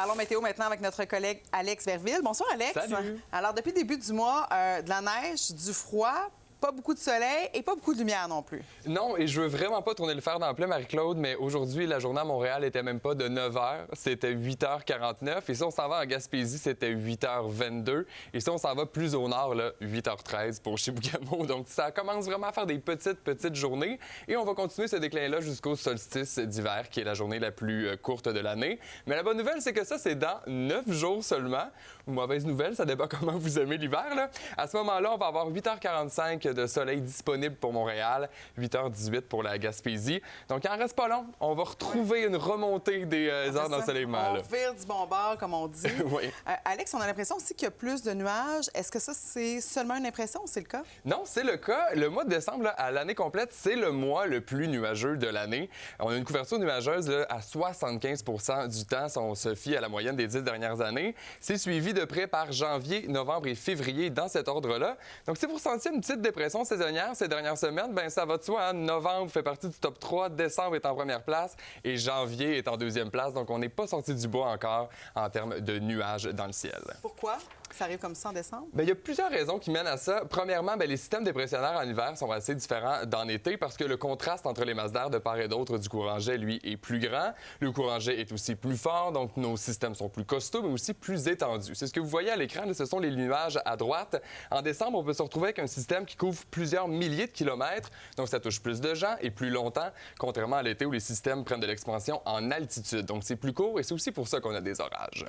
Parlons météo maintenant avec notre collègue Alex Verville. Bonsoir, Alex. Salut. Alors, depuis le début du mois, de la neige, du froid, pas beaucoup de soleil et pas beaucoup de lumière non plus. Non, et je veux vraiment pas tourner le fer dans le plat, Marie-Claude, mais aujourd'hui, la journée à Montréal était même pas de 9 h, c'était 8h49. Et si on s'en va en Gaspésie, c'était 8h22. Et si on s'en va plus au nord, là, 8h13 pour Chibougamau. Donc, ça commence vraiment à faire des petites journées. Et on va continuer ce déclin-là jusqu'au solstice d'hiver, qui est la journée la plus courte de l'année. Mais la bonne nouvelle, c'est que ça, c'est dans 9 jours seulement. Ou mauvaise nouvelle, ça dépend comment vous aimez l'hiver, là. À ce moment-là, on va avoir 8h45 de soleil disponible pour Montréal, 8h18 pour la Gaspésie. Donc, il en reste pas long. On va retrouver une remontée des heures d'ensoleillement. On vire du bon bord, comme on dit. Oui. Alex, on a l'impression aussi qu'il y a plus de nuages. Est-ce que ça, c'est seulement une impression ou c'est le cas? Non, c'est le cas. Le mois de décembre, là, à l'année complète, c'est le mois le plus nuageux de l'année. On a une couverture nuageuse là, à 75 du temps, si on se fie à la moyenne des 10 dernières années. C'est suivi de près par janvier, novembre et février dans cet ordre-là. Donc, si vous ressentiez une petite dépression saisonnière ces dernières semaines, bien, ça va de soi. Hein? Novembre fait partie du top 3, décembre est en première place et janvier est en deuxième place. Donc, on n'est pas sorti du bois encore en termes de nuages dans le ciel. Pourquoi ça arrive comme ça en décembre? Bien, il y a plusieurs raisons qui mènent à ça. Premièrement, bien, les systèmes dépressionnaires en hiver sont assez différents d'en été parce que le contraste entre les masses d'air de part et d'autre du courant jet, lui, est plus grand. Le courant jet est aussi plus fort, donc nos systèmes sont plus costauds, mais aussi plus étendus. C'est ce que vous voyez à l'écran, là, ce sont les nuages à droite. En décembre, on peut se retrouver avec un système qui couvre plusieurs milliers de kilomètres, donc ça touche plus de gens et plus longtemps, contrairement à l'été où les systèmes prennent de l'expansion en altitude. Donc c'est plus court et c'est aussi pour ça qu'on a des orages.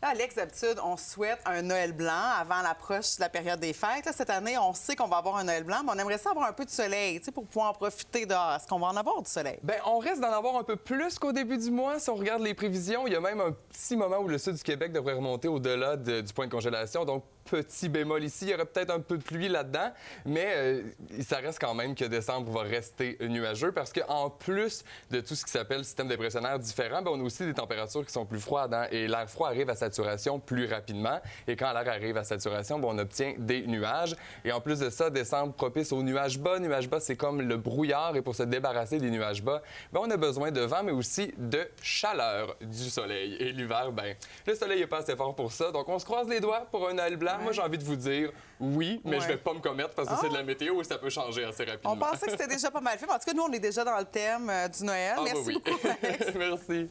Là, Alex, d'habitude, on souhaite un Noël blanc avant l'approche de la période des fêtes. Là, cette année, on sait qu'on va avoir un Noël blanc, mais on aimerait ça avoir un peu de soleil, pour pouvoir en profiter dehors. Est-ce qu'on va en avoir du soleil? Bien, on risque d'en avoir un peu plus qu'au début du mois. Si on regarde les prévisions, il y a même un petit moment où le sud du Québec devrait remonter au-delà du point de congélation. Donc, petit bémol ici, il y aurait peut-être un peu de pluie là-dedans, mais ça reste quand même que décembre va rester nuageux parce qu'en plus de tout ce qui s'appelle système dépressionnaire différent, bien, on a aussi des températures qui sont plus froides, hein, et l'air froid arrive à saturation plus rapidement. Et quand l'air arrive à saturation, bien, on obtient des nuages. Et en plus de ça, décembre propice aux nuages bas. Nuages bas, c'est comme le brouillard. Et pour se débarrasser des nuages bas, bien, on a besoin de vent, mais aussi de chaleur du soleil. Et l'hiver, bien, le soleil n'est pas assez fort pour ça. Donc, on se croise les doigts pour un Noël blanc. Moi, j'ai envie de vous dire oui, mais je vais pas me commettre parce que c'est de la météo et ça peut changer assez rapidement. On pensait que c'était déjà pas mal fait. Mais en tout cas, nous, on est déjà dans le thème du Noël. Merci oui. beaucoup, Alex. Merci.